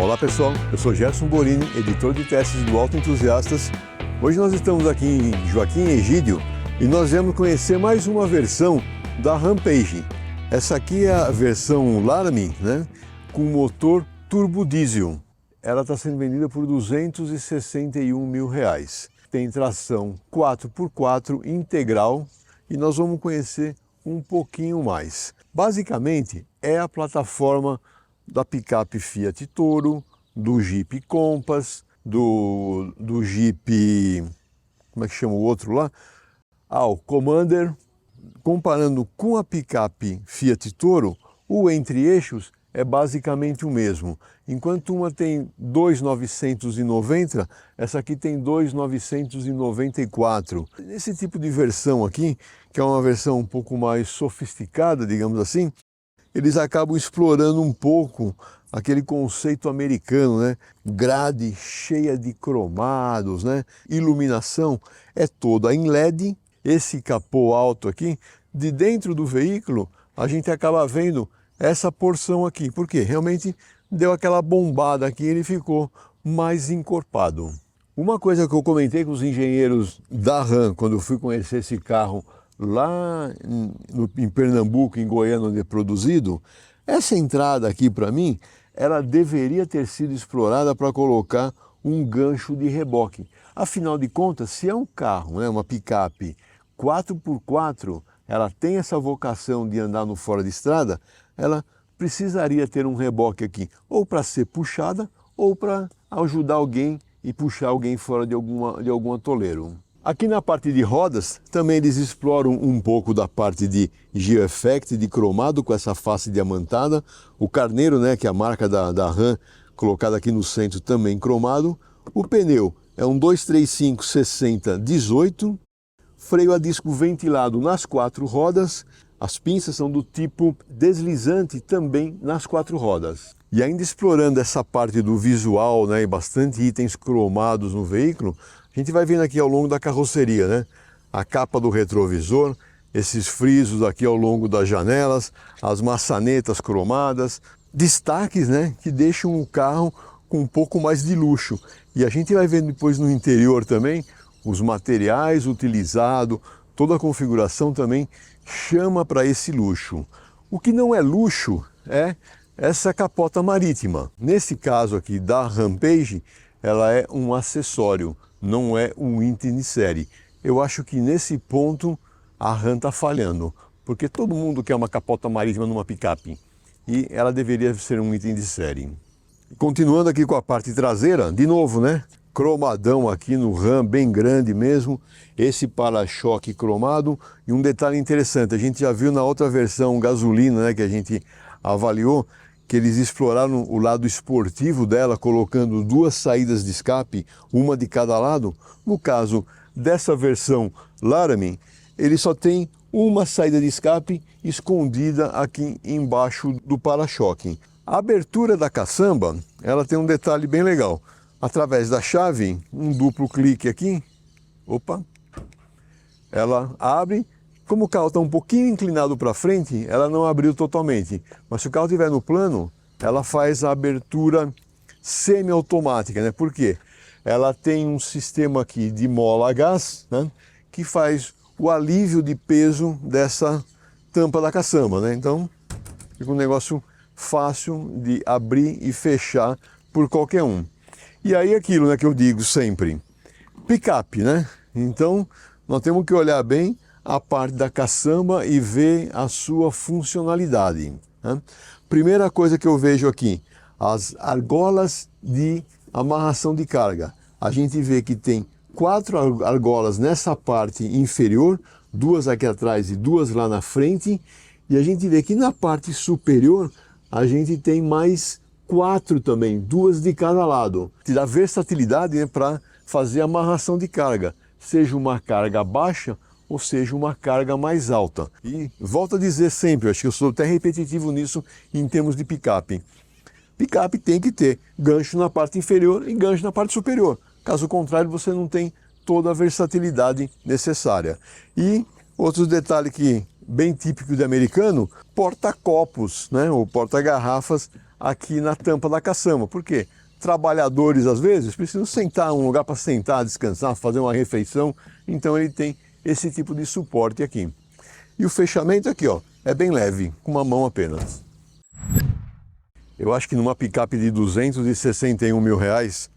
Olá pessoal, eu sou Gerson Borini, editor de testes do Auto Entusiastas. Hoje nós estamos aqui em Joaquim Egídio e nós vamos conhecer mais uma versão da Rampage. Essa aqui é a versão Laramie, né, com motor turbo diesel. Ela está sendo vendida por R$261 mil. Tem tração 4x4 integral e nós vamos conhecer um pouquinho mais. Basicamente é a plataforma da picape Fiat Toro, do Jeep Compass, do Jeep, como é que chama o outro lá? O Commander. Comparando com a picape Fiat Toro, o entre-eixos é basicamente o mesmo. Enquanto uma tem 2.990, essa aqui tem 2.994. Nesse tipo de versão aqui, que é uma versão um pouco mais sofisticada, digamos assim, eles acabam explorando um pouco aquele conceito americano, né? Grade cheia de cromados, né? Iluminação é toda em LED. Esse capô alto aqui, de dentro do veículo, a gente acaba vendo essa porção aqui, porque realmente deu aquela bombada aqui e ele ficou mais encorpado. Uma coisa que eu comentei com os engenheiros da Ram, quando eu fui conhecer esse carro lá em Pernambuco, em Goiânia, onde é produzido, essa entrada aqui para mim, ela deveria ter sido explorada para colocar um gancho de reboque. Afinal de contas, se é um carro, né, uma picape 4x4, ela tem essa vocação de andar no fora de estrada, ela precisaria ter um reboque aqui, ou para ser puxada, ou para ajudar alguém e puxar alguém fora de algum atoleiro. Aqui na parte de rodas, também eles exploram um pouco da parte de Geo-Effect, de cromado, com essa face diamantada. O carneiro, né, que é a marca da Ram, colocada aqui no centro, também cromado. O pneu é um 235/60/18. Freio a disco ventilado nas 4 rodas. As pinças são do tipo deslizante também nas 4 rodas. E ainda explorando essa parte do visual, né, e bastante itens cromados no veículo, a gente vai vendo aqui ao longo da carroceria, né, a capa do retrovisor, esses frisos aqui ao longo das janelas, as maçanetas cromadas, destaques, né, que deixam o carro com um pouco mais de luxo. E a gente vai vendo depois no interior também os materiais utilizados, toda a configuração também chama para esse luxo. O que não é luxo é essa capota marítima. Nesse caso aqui da Rampage, ela é um acessório, não é um item de série. Eu acho que nesse ponto a Ram está falhando, porque todo mundo quer uma capota marítima numa picape e ela deveria ser um item de série. Continuando aqui com a parte traseira, de novo, né? Cromadão aqui no Ram, bem grande mesmo, esse para-choque cromado. E um detalhe interessante, a gente já viu na outra versão gasolina, né, que a gente avaliou, que eles exploraram o lado esportivo dela, colocando 2 saídas de escape, uma de cada lado. No caso dessa versão Laramie, ele só tem uma saída de escape escondida aqui embaixo do para-choque. A abertura da caçamba, ela tem um detalhe bem legal. Através da chave, um duplo clique aqui, ela abre. Como o carro está um pouquinho inclinado para frente, ela não abriu totalmente. Mas se o carro estiver no plano, ela faz a abertura semi-automática, né? Por quê? Ela tem um sistema aqui de mola a gás, né, que faz o alívio de peso dessa tampa da caçamba, né? Então, fica um negócio fácil de abrir e fechar por qualquer um. E aí aquilo, né, que eu digo sempre, picape, né? Então nós temos que olhar bem a parte da caçamba e ver a sua funcionalidade, né? Primeira coisa que eu vejo aqui, as argolas de amarração de carga. A gente vê que tem 4 argolas nessa parte inferior, 2 aqui atrás e 2 lá na frente, e a gente vê que na parte superior a gente tem mais 4 também, 2 de cada lado. Te dá versatilidade, né, para fazer amarração de carga, seja uma carga baixa ou seja uma carga mais alta. E volto a dizer sempre, acho que eu sou até repetitivo nisso em termos de picape. Picape tem que ter gancho na parte inferior e gancho na parte superior. Caso contrário, você não tem toda a versatilidade necessária. E outro detalhe que bem típico de americano, porta-copos, né, ou porta-garrafas aqui na tampa da caçamba. Por quê? Trabalhadores, às vezes, precisam sentar, um lugar para sentar, descansar, fazer uma refeição. Então ele tem esse tipo de suporte aqui. E o fechamento aqui, ó, é bem leve, com uma mão apenas. Eu acho que numa picape de 261 mil reais,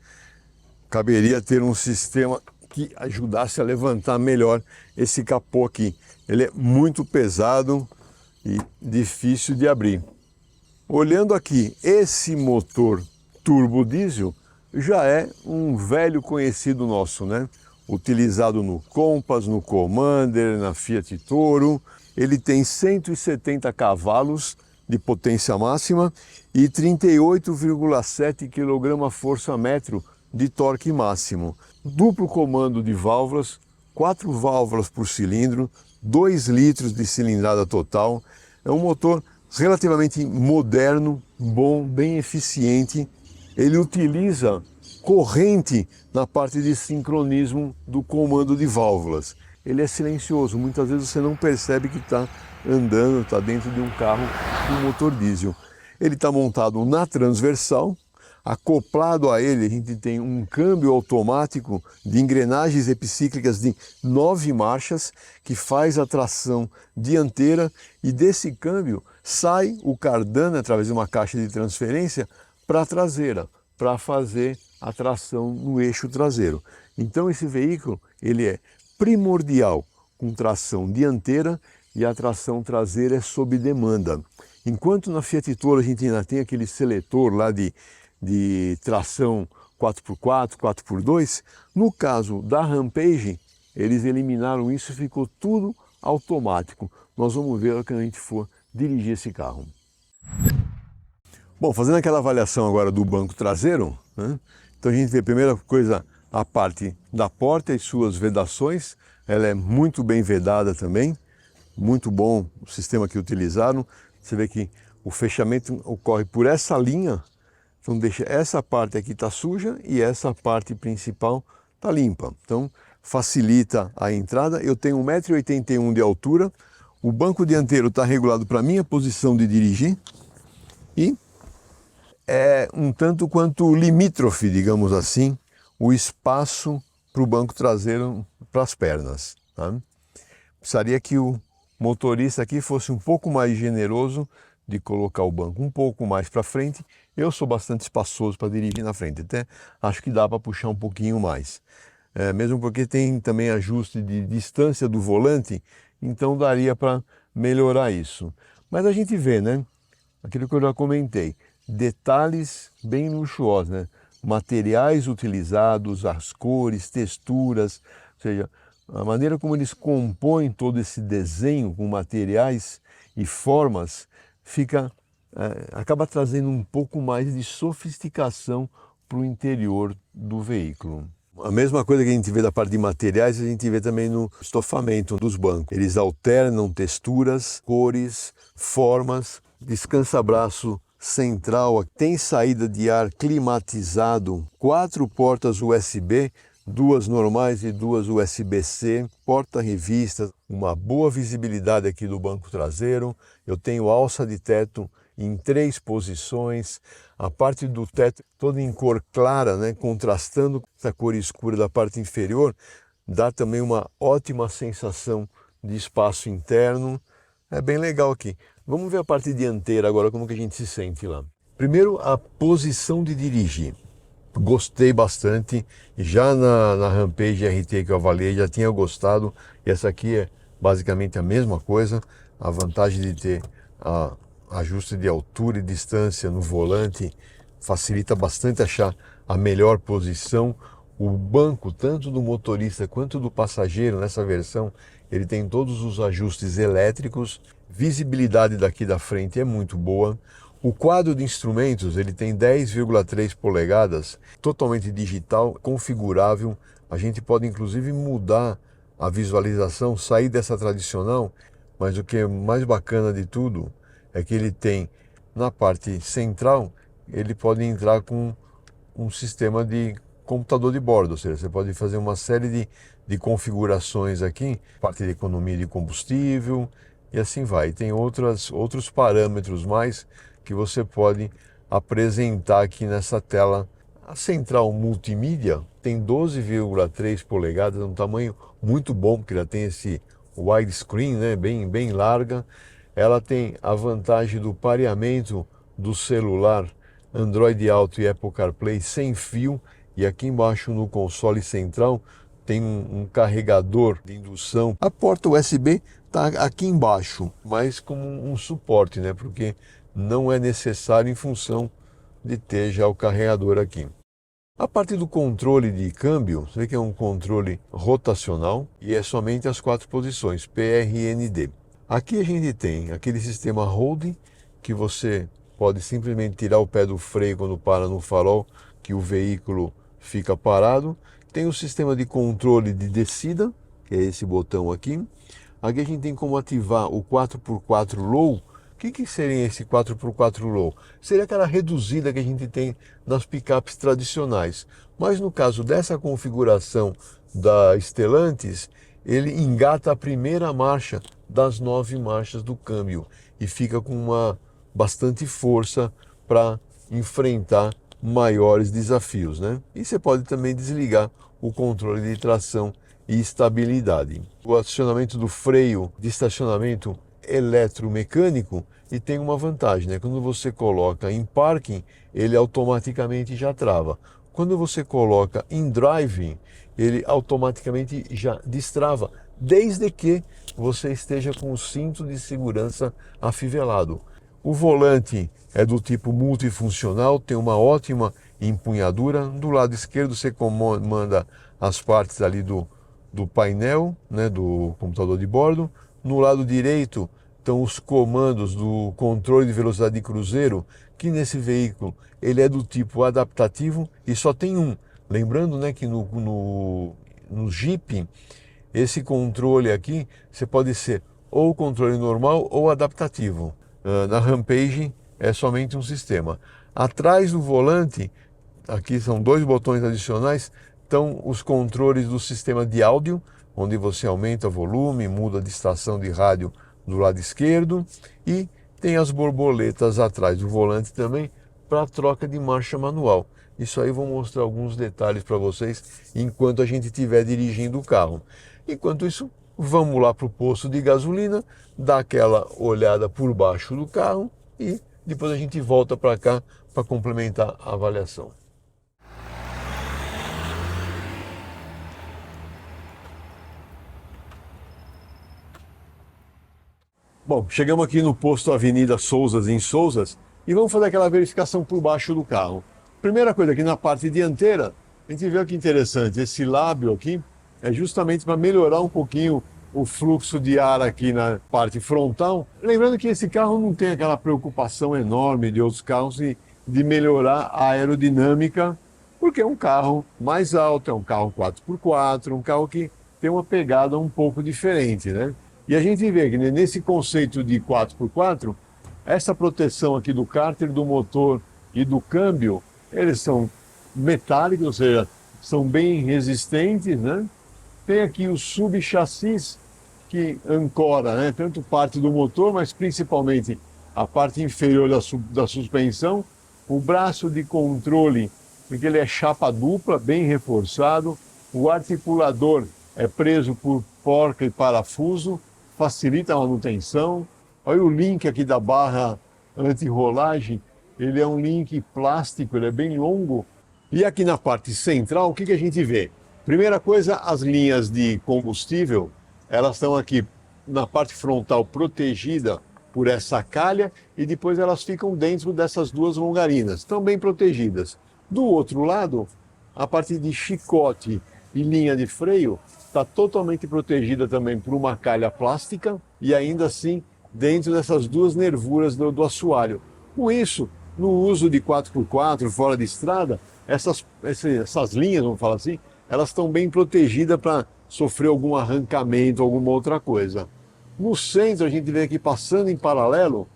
caberia ter um sistema que ajudasse a levantar melhor esse capô aqui. Ele é muito pesado e difícil de abrir. Olhando aqui, esse motor turbo diesel já é um velho conhecido nosso, né? Utilizado no Compass, no Commander, na Fiat Toro. Ele tem 170 cavalos de potência máxima e 38,7 kgfm de torque máximo. Duplo comando de válvulas, 4 válvulas por cilindro, 2 litros de cilindrada total. É um motor relativamente moderno, bom, bem eficiente. Ele utiliza corrente na parte de sincronismo do comando de válvulas. Ele é silencioso, muitas vezes você não percebe que está andando, está dentro de um carro com motor diesel. Ele está montado na transversal. Acoplado a ele, a gente tem um câmbio automático de engrenagens epicíclicas de 9 marchas, que faz a tração dianteira, e desse câmbio sai o cardano, através de uma caixa de transferência, para a traseira, para fazer a tração no eixo traseiro. Então esse veículo ele é primordial com tração dianteira, e a tração traseira é sob demanda. Enquanto na Fiat Toro a gente ainda tem aquele seletor lá de tração 4x4, 4x2, no caso da Rampage, eles eliminaram isso e ficou tudo automático. Nós vamos ver quando a gente for dirigir esse carro. Bom, fazendo aquela avaliação agora do banco traseiro, né? Então a gente vê a primeira coisa, a parte da porta e suas vedações. Ela é muito bem vedada também, muito bom o sistema que utilizaram. Você vê que o fechamento ocorre por essa linha. Então deixa essa parte aqui tá suja e essa parte principal tá limpa. Então facilita a entrada. Eu tenho 1,81 m de altura. O banco dianteiro está regulado para minha posição de dirigir e é um tanto quanto limítrofe, digamos assim, o espaço para o banco traseiro, para as pernas. Tá? Precisaria que o motorista aqui fosse um pouco mais generoso de colocar o banco um pouco mais para frente. Eu sou bastante espaçoso para dirigir na frente, até acho que dá para puxar um pouquinho mais. Mesmo porque tem também ajuste de distância do volante, então daria para melhorar isso. Mas a gente vê, né? Aquilo que eu já comentei, detalhes bem luxuosos, né? Materiais utilizados, as cores, texturas, ou seja, a maneira como eles compõem todo esse desenho com materiais e formas, acaba trazendo um pouco mais de sofisticação para o interior do veículo. A mesma coisa que a gente vê da parte de materiais, a gente vê também no estofamento dos bancos. Eles alternam texturas, cores, formas. Descansa-braço central, tem saída de ar climatizado, 4 portas USB, 2 normais e 2 USB-C, porta-revistas, uma boa visibilidade aqui do banco traseiro. Eu tenho alça de teto em 3 posições, a parte do teto toda em cor clara, né, contrastando com essa cor escura da parte inferior, dá também uma ótima sensação de espaço interno. É bem legal aqui. Vamos ver a parte dianteira agora, como que a gente se sente lá. Primeiro, a posição de dirigir. Gostei bastante, já na Rampage RT que eu avaliei, já tinha gostado. E essa aqui é basicamente a mesma coisa. A vantagem de ter ajuste de altura e distância no volante facilita bastante achar a melhor posição. O banco, tanto do motorista quanto do passageiro, nessa versão, ele tem todos os ajustes elétricos. Visibilidade daqui da frente é muito boa. O quadro de instrumentos, ele tem 10,3 polegadas, totalmente digital, configurável. A gente pode inclusive mudar a visualização, sair dessa tradicional, mas o que é mais bacana de tudo é que ele tem, na parte central, ele pode entrar com um sistema de computador de bordo, ou seja, você pode fazer uma série de configurações aqui, parte de economia de combustível e assim vai. Tem outros parâmetros mais que você pode apresentar aqui nessa tela. A central multimídia tem 12,3 polegadas, um tamanho muito bom, porque ela tem esse widescreen, né, bem larga. Ela tem a vantagem do pareamento do celular Android Auto e Apple CarPlay sem fio, e aqui embaixo no console central tem um carregador de indução. A porta USB está aqui embaixo, mas como um suporte, né, porque não é necessário em função de ter já o carregador aqui. A parte do controle de câmbio, você vê que é um controle rotacional e é somente as 4 posições, PRND. Aqui a gente tem aquele sistema holding, que você pode simplesmente tirar o pé do freio quando para no farol, que o veículo fica parado. Tem o sistema de controle de descida, que é esse botão aqui. Aqui a gente tem como ativar o 4x4 Low. O que seria esse 4x4 Low? Seria aquela reduzida que a gente tem nas picapes tradicionais. Mas no caso dessa configuração da Stellantis, ele engata a primeira marcha das 9 marchas do câmbio e fica com uma bastante força para enfrentar maiores desafios, né? E você pode também desligar o controle de tração e estabilidade. O acionamento do freio de estacionamento eletromecânico, e tem uma vantagem, né? Quando você coloca em parking, ele automaticamente já trava. Quando você coloca em driving, ele automaticamente já destrava, desde que você esteja com o cinto de segurança afivelado. O volante é do tipo multifuncional, tem uma ótima empunhadura. Do lado esquerdo você comanda as partes ali do painel, né, do computador de bordo. No lado direito estão os comandos do controle de velocidade de cruzeiro, que nesse veículo ele é do tipo adaptativo e só tem um. Lembrando, né, que no Jeep, esse controle aqui, você pode ser ou controle normal ou adaptativo. Na Rampage é somente um sistema. Atrás do volante, aqui são 2 botões adicionais, estão os controles do sistema de áudio, onde você aumenta o volume, muda de estação de rádio do lado esquerdo, e tem as borboletas atrás do volante também para troca de marcha manual. Isso aí eu vou mostrar alguns detalhes para vocês enquanto a gente estiver dirigindo o carro. Enquanto isso, vamos lá para o posto de gasolina, dar aquela olhada por baixo do carro e depois a gente volta para cá para complementar a avaliação. Bom, chegamos aqui no posto Avenida Sousas, em Sousas, e vamos fazer aquela verificação por baixo do carro. Primeira coisa, aqui na parte dianteira, a gente vê que interessante, esse lábio aqui é justamente para melhorar um pouquinho o fluxo de ar aqui na parte frontal. Lembrando que esse carro não tem aquela preocupação enorme de outros carros de melhorar a aerodinâmica, porque é um carro mais alto, é um carro 4x4, um carro que tem uma pegada um pouco diferente, né? E a gente vê que nesse conceito de 4x4, essa proteção aqui do cárter, do motor e do câmbio, eles são metálicos, ou seja, são bem resistentes, né? Tem aqui o subchassis que ancora, né, tanto parte do motor, mas principalmente a parte inferior da suspensão. O braço de controle, porque ele é chapa dupla, bem reforçado. O articulador é preso por porca e parafuso, facilita a manutenção. Olha o link aqui da barra anti-rolagem, ele é um link plástico, ele é bem longo. E aqui na parte central, o que a gente vê? Primeira coisa, as linhas de combustível, elas estão aqui na parte frontal protegida por essa calha e depois elas ficam dentro dessas 2 longarinas, estão bem protegidas. Do outro lado, a parte de chicote e linha de freio está totalmente protegida também por uma calha plástica e ainda assim dentro dessas 2 nervuras do assoalho. Com isso, no uso de 4x4 fora de estrada, essas linhas, vamos falar assim, elas estão bem protegidas para sofrer algum arrancamento, alguma outra coisa. No centro, a gente vê aqui passando em paralelo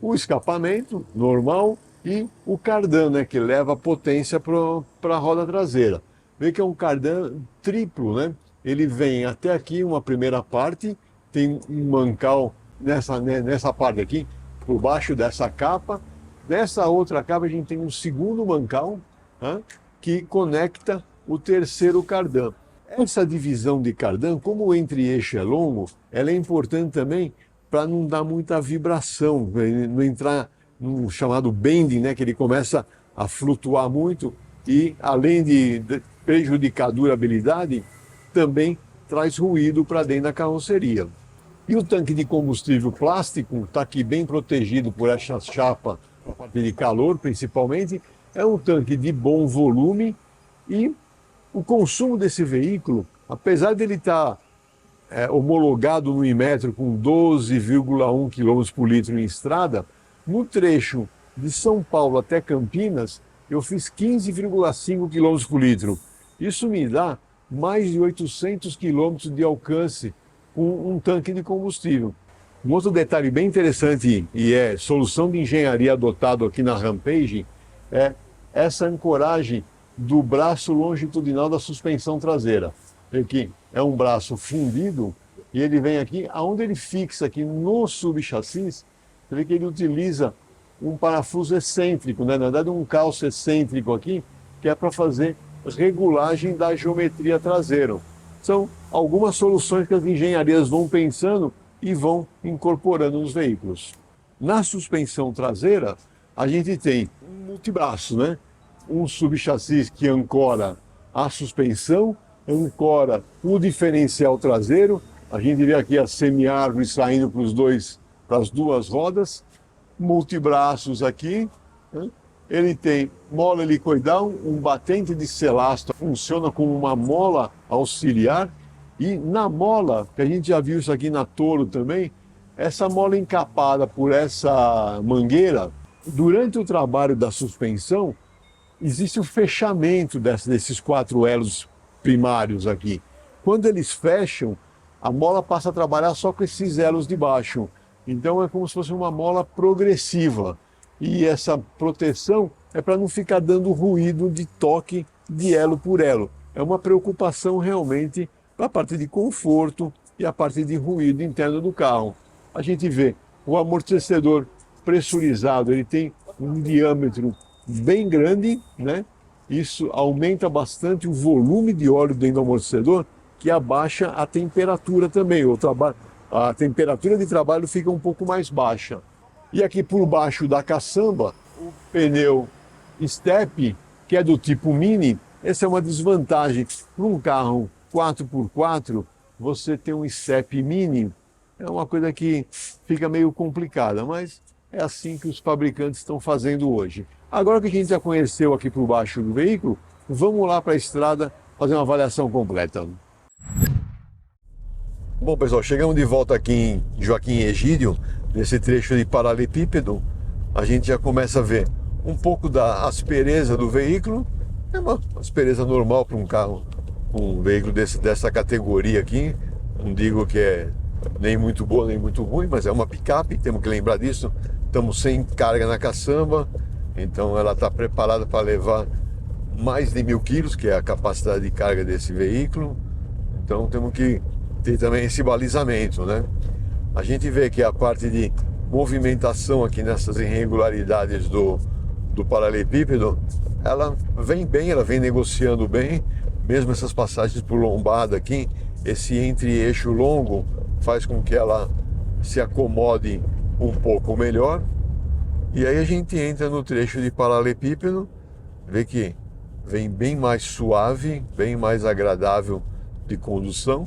o escapamento normal e o cardan, né, que leva a potência para a roda traseira. Vê que é um cardan triplo, né? Ele vem até aqui, uma primeira parte, tem um mancal nessa parte aqui, por baixo dessa capa, Nessa outra cava a gente tem um segundo mancal, né, que conecta o terceiro cardan. Essa divisão de cardan, como o entre-eixo é longo, ela é importante também para não dar muita vibração, não entrar no chamado bending, né, que ele começa a flutuar muito e, além de prejudicar a durabilidade, também traz ruído para dentro da carroceria. E o tanque de combustível plástico está aqui bem protegido por essa chapa de calor, principalmente. É um tanque de bom volume e o consumo desse veículo, apesar de ele estar homologado no Inmetro com 12,1 km por litro em estrada, no trecho de São Paulo até Campinas, eu fiz 15,5 km por litro. Isso me dá mais de 800 km de alcance com um tanque de combustível. Um outro detalhe bem interessante e é solução de engenharia adotado aqui na Rampage é essa ancoragem do braço longitudinal da suspensão traseira. Aqui é um braço fundido e ele vem aqui, aonde ele fixa aqui no subchassis, você vê que ele utiliza um parafuso excêntrico, né? Na verdade um calço excêntrico aqui, que é para fazer regulagem da geometria traseira. São algumas soluções que as engenharias vão pensando e vão incorporando nos veículos. Na suspensão traseira, a gente tem um multibraço, né? Um subchassis que ancora a suspensão, ancora o diferencial traseiro. A gente vê aqui a semi-árvore saindo para as duas rodas, multibraços aqui, né? Ele tem mola helicoidal, um batente de celasta, funciona como uma mola auxiliar, e na mola, que a gente já viu isso aqui na Toro também, essa mola encapada por essa mangueira, durante o trabalho da suspensão, existe o fechamento desses 4 elos primários aqui. Quando eles fecham, a mola passa a trabalhar só com esses elos de baixo. Então é como se fosse uma mola progressiva. E essa proteção é para não ficar dando ruído de toque de elo por elo. É uma preocupação realmente para a parte de conforto e a parte de ruído interno do carro. A gente vê o amortecedor pressurizado, ele tem um diâmetro bem grande, né? Isso aumenta bastante o volume de óleo dentro do amortecedor, que abaixa a temperatura também. A temperatura de trabalho fica um pouco mais baixa. E aqui por baixo da caçamba, o pneu Step, que é do tipo Mini, essa é uma desvantagem. Para um carro 4x4, você ter um Step Mini é uma coisa que fica meio complicada, mas é assim que os fabricantes estão fazendo hoje. Agora que a gente já conheceu aqui por baixo do veículo, vamos lá para a estrada fazer uma avaliação completa. Bom, pessoal, chegamos de volta aqui em Joaquim Egídio, nesse trecho de paralelepípedo. A gente já começa a ver um pouco da aspereza do veículo. É uma aspereza normal para um carro, um veículo dessa categoria aqui. Não digo que é nem muito boa nem muito ruim, mas é uma picape, temos que lembrar disso. Estamos sem carga na caçamba, então ela está preparada para levar mais de 1000 quilos, que é a capacidade de carga desse veículo. Então temos que ter também esse balizamento, né? A gente vê que a parte de movimentação aqui nessas irregularidades do paralelepípedo, ela vem bem, ela vem negociando bem, mesmo essas passagens por lombada aqui, esse entre-eixo longo faz com que ela se acomode um pouco melhor. E aí a gente entra no trecho de paralelepípedo, vê que vem bem mais suave, bem mais agradável de condução.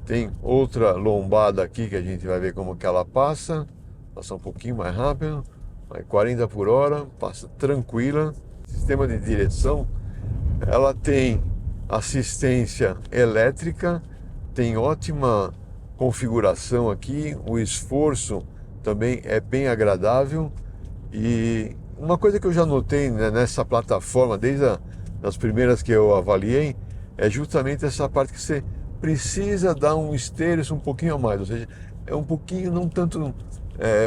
Tem outra lombada aqui que a gente vai ver como que ela passa um pouquinho mais rápido, vai 40 por hora, passa tranquila. Sistema de direção, ela tem assistência elétrica, tem ótima configuração aqui, o esforço também é bem agradável. E uma coisa que eu já notei, né, nessa plataforma, desde as primeiras que eu avaliei, é justamente essa parte que você precisa dar um esteiros um pouquinho a mais, ou seja, é um pouquinho, não tanto,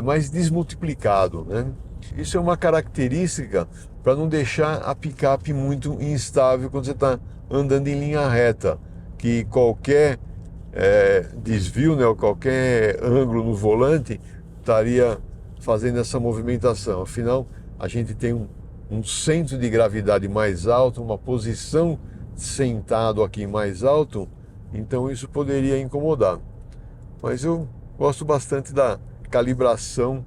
mais desmultiplicado, né? Isso é uma característica para não deixar a picape muito instável quando você está andando em linha reta, que qualquer desvio, né, ou qualquer ângulo no volante estaria fazendo essa movimentação. Afinal, a gente tem um centro de gravidade mais alto, uma posição sentado aqui mais alto, então isso poderia incomodar. Mas eu gosto bastante da calibração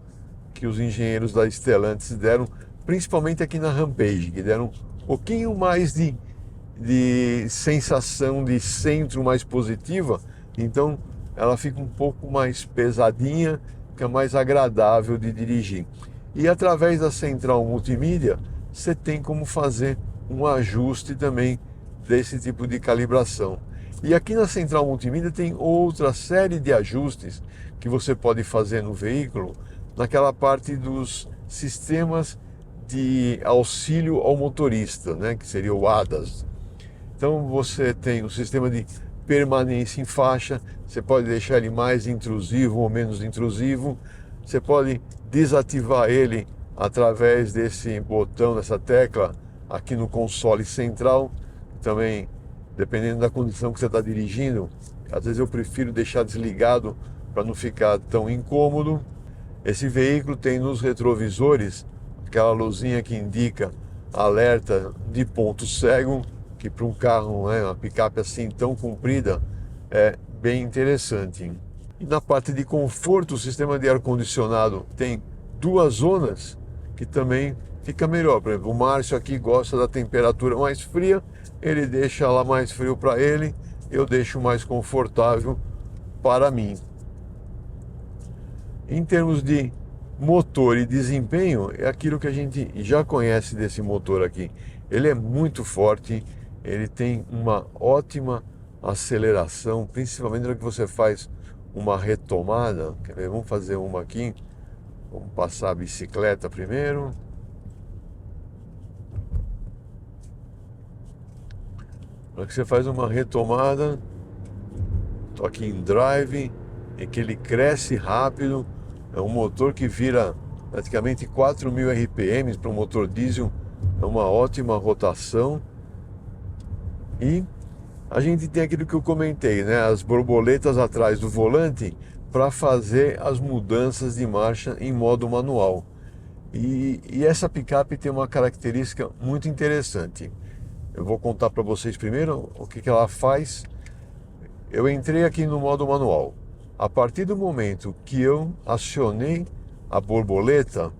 que os engenheiros da Stellantis deram, principalmente aqui na Rampage, que deram um pouquinho mais de sensação de centro mais positiva, então ela fica um pouco mais pesadinha, fica mais agradável de dirigir. E através da central multimídia, você tem como fazer um ajuste também desse tipo de calibração. E aqui na central multimídia tem outra série de ajustes que você pode fazer no veículo, naquela parte dos sistemas de auxílio ao motorista, né, que seria o ADAS. Então você tem o sistema de permanência em faixa, você pode deixar ele mais intrusivo ou menos intrusivo, você pode desativar ele através desse botão, dessa tecla aqui no console central. Também, dependendo da condição que você está dirigindo, às vezes eu prefiro deixar desligado para não ficar tão incômodo. Esse veículo tem nos retrovisores aquela luzinha que indica alerta de ponto cego, que para um carro, né, uma picape assim tão comprida, é bem interessante. E na parte de conforto, o sistema de ar-condicionado tem duas zonas que também fica melhor. Por exemplo, o Márcio aqui gosta da temperatura mais fria, ele deixa lá mais frio para ele, eu deixo mais confortável para mim. Em termos de motor e desempenho, é aquilo que a gente já conhece desse motor aqui. Ele é muito forte, ele tem uma ótima aceleração, principalmente na hora que você faz uma retomada. Quer ver? Vamos fazer uma aqui. Vamos passar a bicicleta primeiro. Na hora que você faz uma retomada, estou aqui em drive, em que ele cresce rápido. É um motor que vira praticamente 4.000 RPM para um motor diesel, é uma ótima rotação. E a gente tem aquilo que eu comentei, né? As borboletas atrás do volante para fazer as mudanças de marcha em modo manual. E essa picape tem uma característica muito interessante. Eu vou contar para vocês primeiro o que ela faz. Eu entrei aqui no modo manual. A partir do momento que eu acionei a borboleta,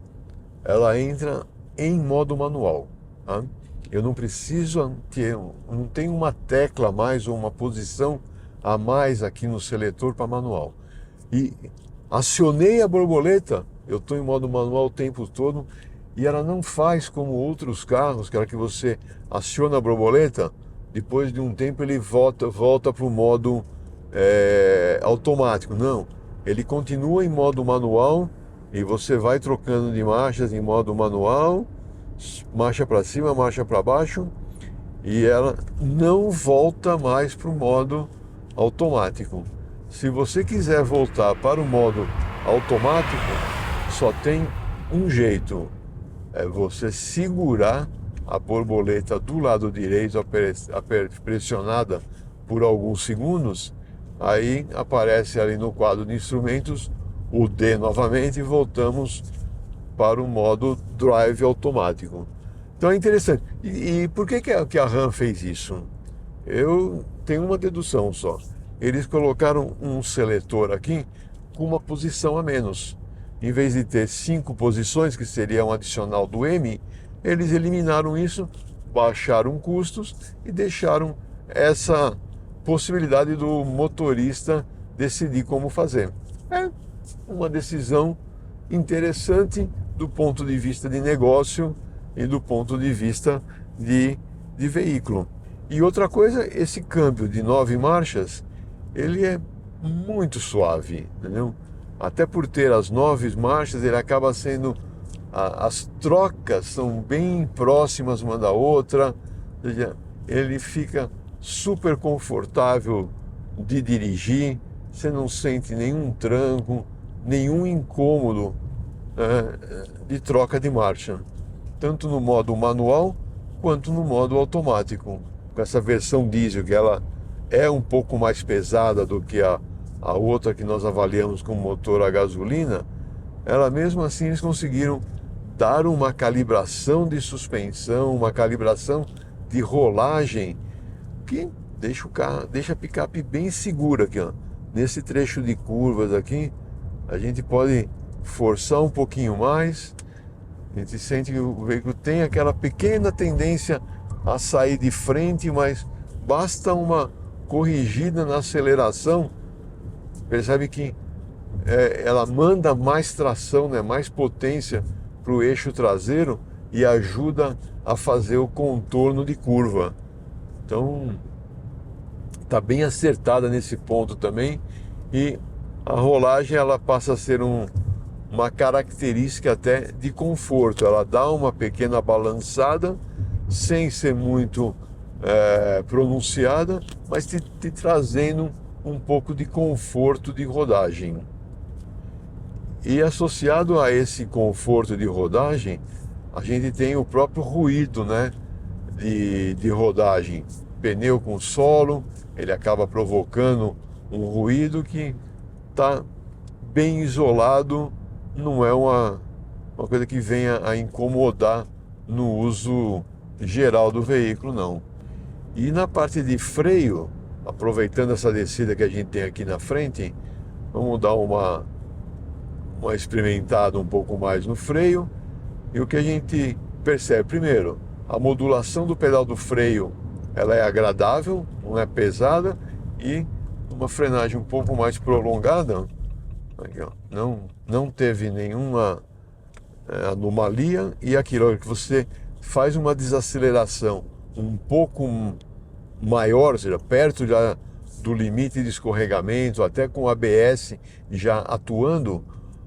ela entra em modo manual. Tá? Eu não preciso ter, não tem uma tecla a mais ou uma posição a mais aqui no seletor para manual. E acionei a borboleta, eu estou em modo manual o tempo todo, e ela não faz como outros carros, que era que você aciona a borboleta, depois de um tempo ele volta para o modo automático. Não, ele continua em modo manual e você vai trocando de marchas em modo manual, marcha para cima, marcha para baixo, e ela não volta mais para o modo automático. Se você quiser voltar para o modo automático, só tem um jeito, é você segurar a borboleta do lado direito pressionada por alguns segundos. Aí aparece ali no quadro de instrumentos o D novamente e voltamos para o modo drive automático. Então é interessante. E por que a RAM fez isso? Eu tenho uma dedução só. Eles colocaram um seletor aqui com uma posição a menos. Em vez de ter 5 posições, que seria um adicional do M, eles eliminaram isso, baixaram custos e deixaram essa possibilidade do motorista decidir como fazer. É uma decisão interessante do ponto de vista de negócio e do ponto de vista de veículo. E outra coisa, esse câmbio de 9 marchas, ele é muito suave, entendeu? Até por ter as 9 marchas, ele acaba sendo... As trocas são bem próximas uma da outra, ou seja, ele fica super confortável de dirigir, você não sente nenhum tranco, nenhum incômodo de troca de marcha, tanto no modo manual quanto no modo automático. Com essa versão diesel, que ela é um pouco mais pesada do que a outra que nós avaliamos com motor a gasolina, ela mesmo assim eles conseguiram dar uma calibração de suspensão, uma calibração de rolagem que deixa a picape bem segura aqui, ó. Nesse trecho de curvas aqui, a gente pode forçar um pouquinho mais. A gente sente que o veículo tem aquela pequena tendência a sair de frente, mas basta uma corrigida na aceleração, percebe que ela manda mais tração, né, mais potência para o eixo traseiro e ajuda a fazer o contorno de curva. Então está bem acertada nesse ponto também, e a rolagem ela passa a ser uma característica até de conforto. Ela dá uma pequena balançada sem ser muito pronunciada, mas te trazendo um pouco de conforto de rodagem. E associado a esse conforto de rodagem, a gente tem o próprio ruído, né, de rodagem. Pneu com solo, ele acaba provocando um ruído que está bem isolado, não é uma coisa que venha a incomodar no uso geral do veículo, não. E na parte de freio, aproveitando essa descida que a gente tem aqui na frente, vamos dar uma experimentada um pouco mais no freio. E o que a gente percebe, primeiro, a modulação do pedal do freio, ela é agradável, não é pesada, e uma frenagem um pouco mais prolongada. Aqui, ó, não teve nenhuma anomalia. E aquilo que você faz uma desaceleração um pouco maior, ou seja, perto já do limite de escorregamento, até com o ABS já atuando,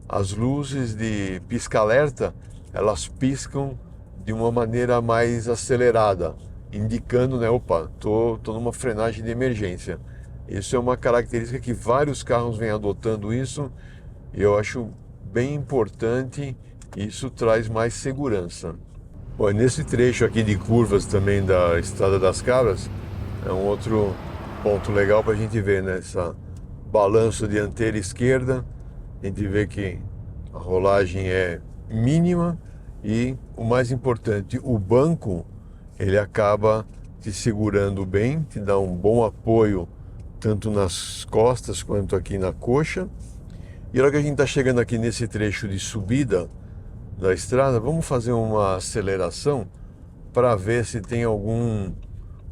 as luzes de pisca-alerta, elas piscam de uma maneira mais acelerada, indicando, né, opa, tô numa frenagem de emergência. Isso é uma característica que vários carros vêm adotando isso, e eu acho bem importante. Isso traz mais segurança. Bom, nesse trecho aqui de curvas também da Estrada das Cabras, é um outro ponto legal para a gente ver, né? Essa balanço dianteira esquerda, a gente vê que a rolagem é mínima, e o mais importante, o banco, ele acaba te segurando bem, te dá um bom apoio tanto nas costas quanto aqui na coxa. E a hora que a gente está chegando aqui nesse trecho de subida da estrada, vamos fazer uma aceleração para ver se tem algum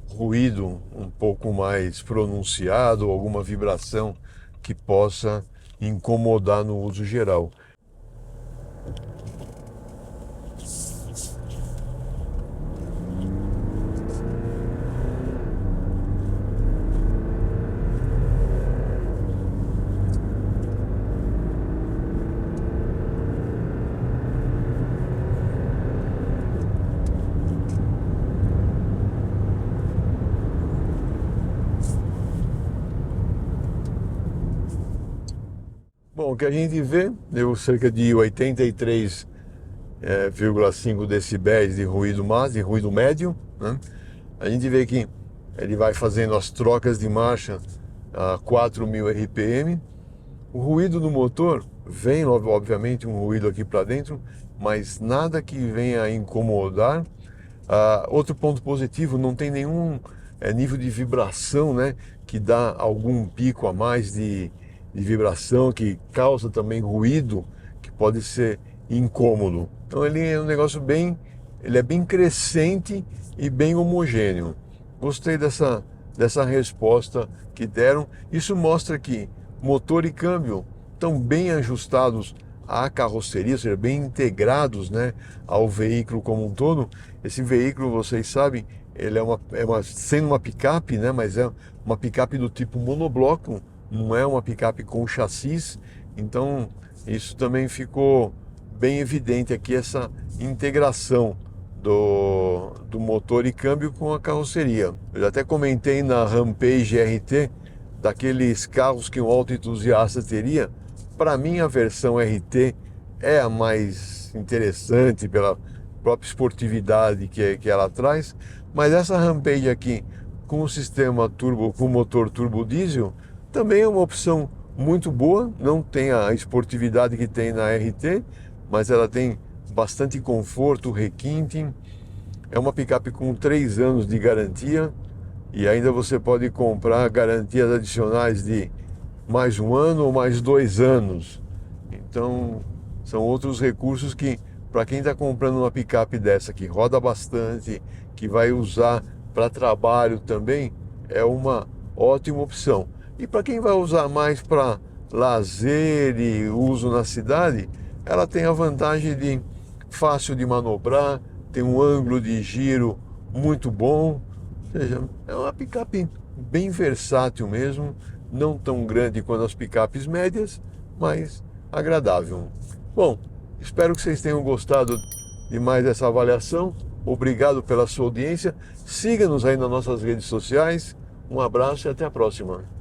ruído um pouco mais pronunciado, alguma vibração que possa incomodar no uso geral. Bom, o que a gente vê, deu cerca de 83,5 decibéis de ruído médio, né? A gente vê que ele vai fazendo as trocas de marcha a 4.000 RPM. O ruído do motor vem, obviamente, um ruído aqui para dentro, mas nada que venha a incomodar. Outro ponto positivo, não tem nenhum nível de vibração, né, que dá algum pico a mais de vibração, que causa também ruído, que pode ser incômodo. Então ele é um negócio ele é bem crescente e bem homogêneo. Gostei dessa resposta que deram. Isso mostra que motor e câmbio estão bem ajustados à carroceria, ou seja, bem integrados, né, ao veículo como um todo. Esse veículo, vocês sabem, ele sendo uma picape, né, mas é uma picape do tipo monobloco, não é uma picape com chassis. Então isso também ficou bem evidente aqui, essa integração do motor e câmbio com a carroceria. Eu já até comentei na Rampage RT, daqueles carros que um autoentusiasta teria. Para mim a versão RT é a mais interessante pela própria esportividade que ela traz, mas essa Rampage aqui com o sistema turbo, com motor turbo diesel, também é uma opção muito boa. Não tem a esportividade que tem na RT, mas ela tem bastante conforto, requinte. É uma picape com 3 anos de garantia e ainda você pode comprar garantias adicionais de mais 1 ano ou mais 2 anos. Então, são outros recursos que, para quem está comprando uma picape dessa, que roda bastante, que vai usar para trabalho também, é uma ótima opção. E para quem vai usar mais para lazer e uso na cidade, ela tem a vantagem de fácil de manobrar, tem um ângulo de giro muito bom, ou seja, é uma picape bem versátil mesmo, não tão grande quanto as picapes médias, mas agradável. Bom, espero que vocês tenham gostado de mais essa avaliação. Obrigado pela sua audiência. Siga-nos aí nas nossas redes sociais. Um abraço e até a próxima.